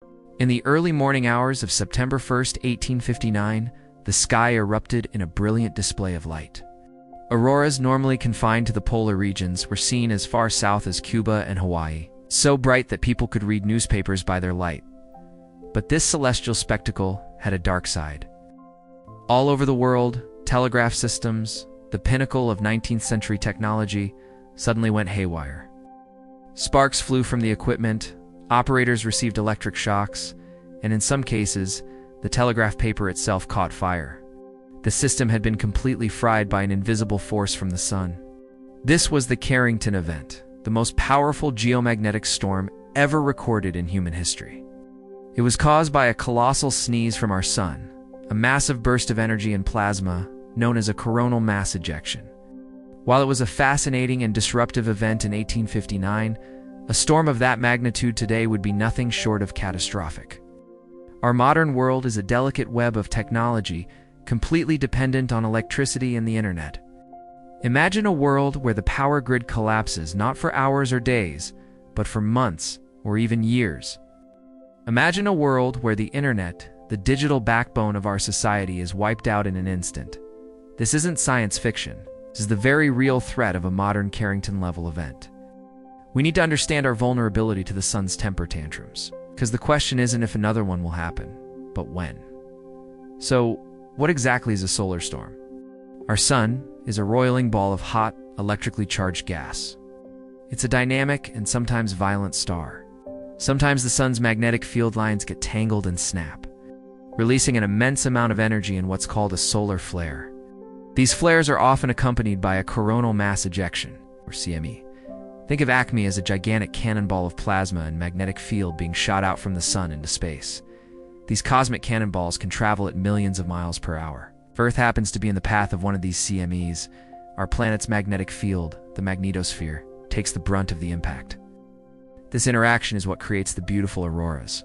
In the early morning hours of September 1st, 1859, the sky erupted in a brilliant display of light. Auroras, normally confined to the polar regions, were seen as far south as Cuba and Hawaii, so bright that people could read newspapers by their light. But this celestial spectacle had a dark side. All over the world, telegraph systems, the pinnacle of 19th century technology, suddenly went haywire. Sparks flew from the equipment, operators received electric shocks, and in some cases, the telegraph paper itself caught fire. The system had been completely fried by an invisible force from the sun. This was the Carrington event, the most powerful geomagnetic storm ever recorded in human history. It was caused by a colossal sneeze from our sun, a massive burst of energy and plasma known as a coronal mass ejection. While it was a fascinating and disruptive event in 1859, a storm of that magnitude today would be nothing short of catastrophic. Our modern world is a delicate web of technology, completely dependent on electricity and the internet. Imagine a world where the power grid collapses not for hours or days, but for months or even years. Imagine a world where the internet, the digital backbone of our society, is wiped out in an instant. This isn't science fiction. This is the very real threat of a modern Carrington-level event. We need to understand our vulnerability to the sun's temper tantrums, because the question isn't if another one will happen, but when. So, what exactly is a solar storm? Our sun is a roiling ball of hot, electrically charged gas. It's a dynamic and sometimes violent star. Sometimes the sun's magnetic field lines get tangled and snap, releasing an immense amount of energy in what's called a solar flare. These flares are often accompanied by a coronal mass ejection, or CME. Think of ACME as a gigantic cannonball of plasma and magnetic field being shot out from the sun into space. These cosmic cannonballs can travel at millions of miles per hour. If Earth happens to be in the path of one of these CMEs, our planet's magnetic field, the magnetosphere, takes the brunt of the impact. This interaction is what creates the beautiful auroras.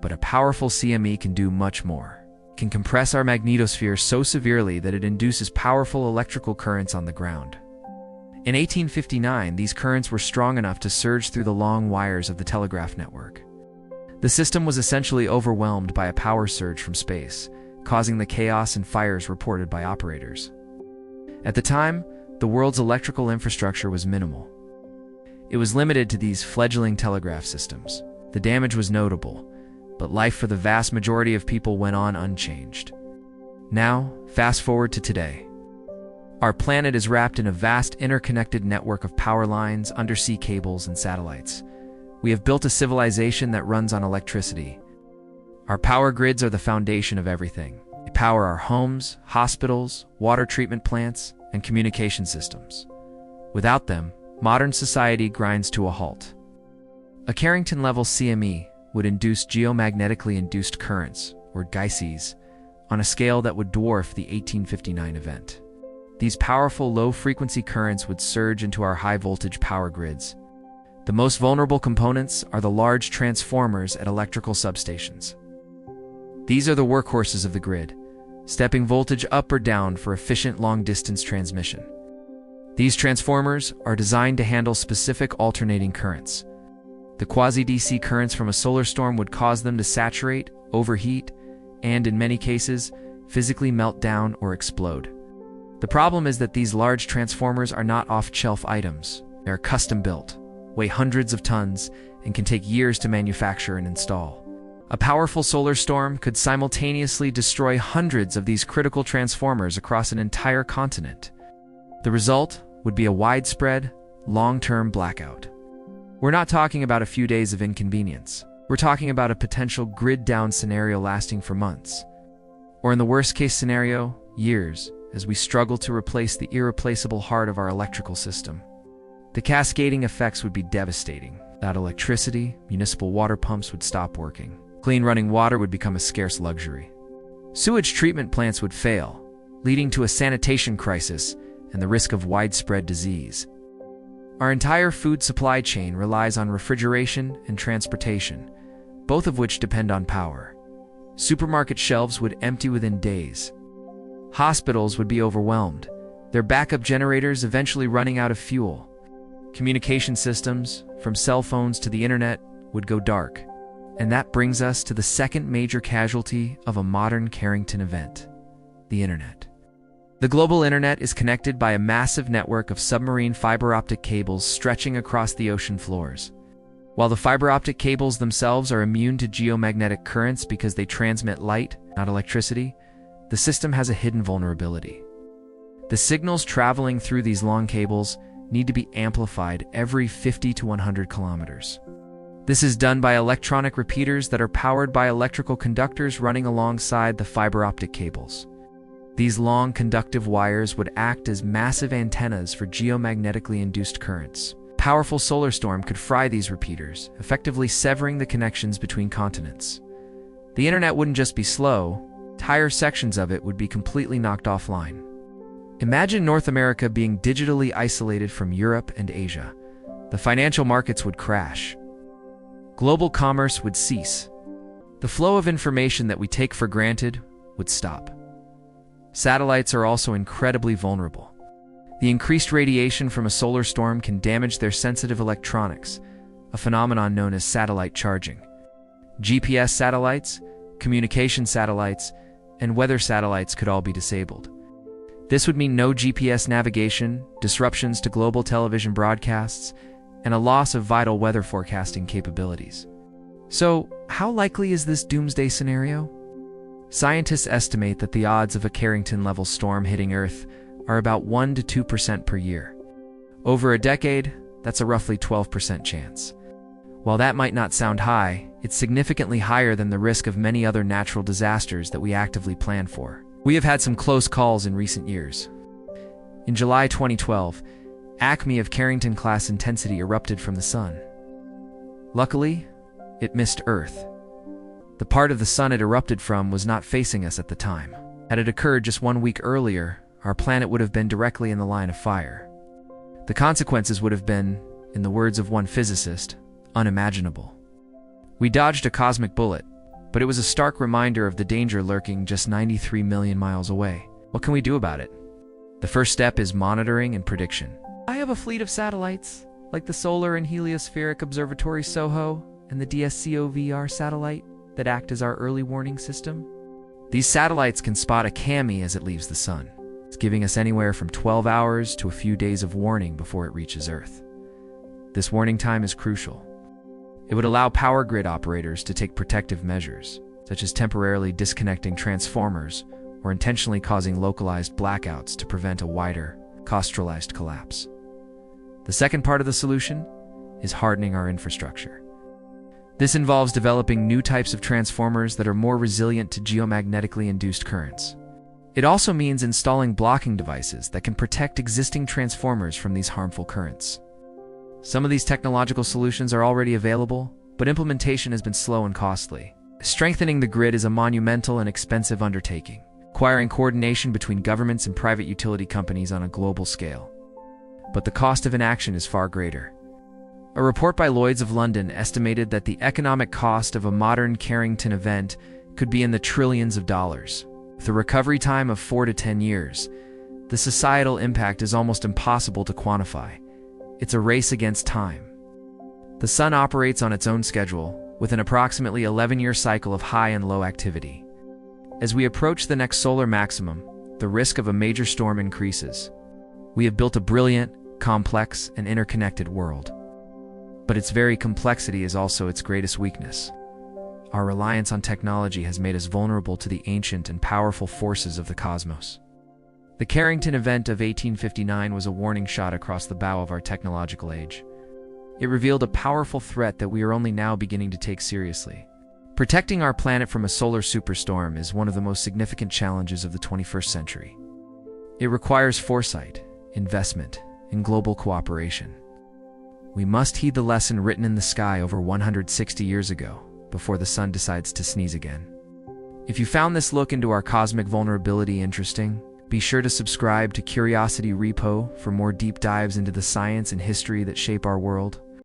But a powerful CME can do much more. It can compress our magnetosphere so severely that it induces powerful electrical currents on the ground. In 1859, these currents were strong enough to surge through the long wires of the telegraph network. The system was essentially overwhelmed by a power surge from space, causing the chaos and fires reported by operators. At the time, the world's electrical infrastructure was minimal. It was limited to these fledgling telegraph systems. The damage was notable, but life for the vast majority of people went on unchanged. Now, fast forward to today. Our planet is wrapped in a vast interconnected network of power lines, undersea cables, and satellites. We have built a civilization that runs on electricity. Our power grids are the foundation of everything. They power our homes, hospitals, water treatment plants, and communication systems. Without them, modern society grinds to a halt. A Carrington-level CME would induce geomagnetically induced currents, or GEISES, on a scale that would dwarf the 1859 event. These powerful low-frequency currents would surge into our high-voltage power grids. The most vulnerable components are the large transformers at electrical substations. These are the workhorses of the grid, stepping voltage up or down for efficient long-distance transmission. These transformers are designed to handle specific alternating currents. The quasi-DC currents from a solar storm would cause them to saturate, overheat, and, in many cases, physically melt down or explode. The problem is that these large transformers are not off-shelf items. They are custom-built, weigh hundreds of tons, and can take years to manufacture and install. A powerful solar storm could simultaneously destroy hundreds of these critical transformers across an entire continent. The result would be a widespread, long-term blackout. We're not talking about a few days of inconvenience. We're talking about a potential grid-down scenario lasting for months. Or in the worst-case scenario, years, as we struggle to replace the irreplaceable heart of our electrical system. The cascading effects would be devastating. Without electricity, municipal water pumps would stop working. Clean running water would become a scarce luxury. Sewage treatment plants would fail, leading to a sanitation crisis and the risk of widespread disease. Our entire food supply chain relies on refrigeration and transportation, both of which depend on power. Supermarket shelves would empty within days. Hospitals would be overwhelmed, their backup generators eventually running out of fuel. Communication systems, from cell phones to the internet, would go dark. And that brings us to the second major casualty of a modern Carrington event: the Internet. The global Internet is connected by a massive network of submarine fiber optic cables stretching across the ocean floors. While the fiber optic cables themselves are immune to geomagnetic currents because they transmit light, not electricity, the system has a hidden vulnerability. The signals traveling through these long cables need to be amplified every 50 to 100 kilometers. This is done by electronic repeaters that are powered by electrical conductors running alongside the fiber optic cables. These long conductive wires would act as massive antennas for geomagnetically induced currents. A powerful solar storm could fry these repeaters, effectively severing the connections between continents. The Internet wouldn't just be slow, entire sections of it would be completely knocked offline. Imagine North America being digitally isolated from Europe and Asia. The financial markets would crash. Global commerce would cease. The flow of information that we take for granted would stop. Satellites are also incredibly vulnerable. The increased radiation from a solar storm can damage their sensitive electronics, a phenomenon known as satellite charging. GPS satellites, communication satellites, and weather satellites could all be disabled. This would mean no GPS navigation, disruptions to global television broadcasts, and a loss of vital weather forecasting capabilities. So, how likely is this doomsday scenario? Scientists estimate that the odds of a Carrington-level storm hitting Earth are about 1 to 2% per year. Over a decade, that's a roughly 12% chance. While that might not sound high, it's significantly higher than the risk of many other natural disasters that we actively plan for. We have had some close calls in recent years. In July 2012, acme of Carrington-class intensity erupted from the Sun. Luckily, it missed Earth. The part of the Sun it erupted from was not facing us at the time. Had it occurred just 1 week earlier, our planet would have been directly in the line of fire. The consequences would have been, in the words of one physicist, unimaginable. We dodged a cosmic bullet, but it was a stark reminder of the danger lurking just 93 million miles away. What can we do about it? The first step is monitoring and prediction. I have a fleet of satellites, like the Solar and Heliospheric Observatory SOHO and the DSCOVR satellite, that act as our early warning system. These satellites can spot a cami as it leaves the Sun. It's giving us anywhere from 12 hours to a few days of warning before it reaches Earth. This warning time is crucial. It would allow power grid operators to take protective measures, such as temporarily disconnecting transformers or intentionally causing localized blackouts to prevent a wider, coastalized collapse. The second part of the solution is hardening our infrastructure. This involves developing new types of transformers that are more resilient to geomagnetically induced currents. It also means installing blocking devices that can protect existing transformers from these harmful currents. Some of these technological solutions are already available, but implementation has been slow and costly. Strengthening the grid is a monumental and expensive undertaking, requiring coordination between governments and private utility companies on a global scale. But the cost of inaction is far greater. A report by Lloyd's of London estimated that the economic cost of a modern Carrington event could be in the trillions of dollars. With a recovery time of 4 to 10 years, the societal impact is almost impossible to quantify. It's a race against time. The Sun operates on its own schedule, with an approximately 11-year cycle of high and low activity. As we approach the next solar maximum, the risk of a major storm increases. We have built a brilliant, complex, and interconnected world. But its very complexity is also its greatest weakness. Our reliance on technology has made us vulnerable to the ancient and powerful forces of the cosmos. The Carrington event of 1859 was a warning shot across the bow of our technological age. It revealed a powerful threat that we are only now beginning to take seriously. Protecting our planet from a solar superstorm is one of the most significant challenges of the 21st century. It requires foresight, investment, and global cooperation. We must heed the lesson written in the sky over 160 years ago, before the Sun decides to sneeze again. If you found this look into our cosmic vulnerability interesting, be sure to subscribe to Curiosity Repo for more deep dives into the science and history that shape our world.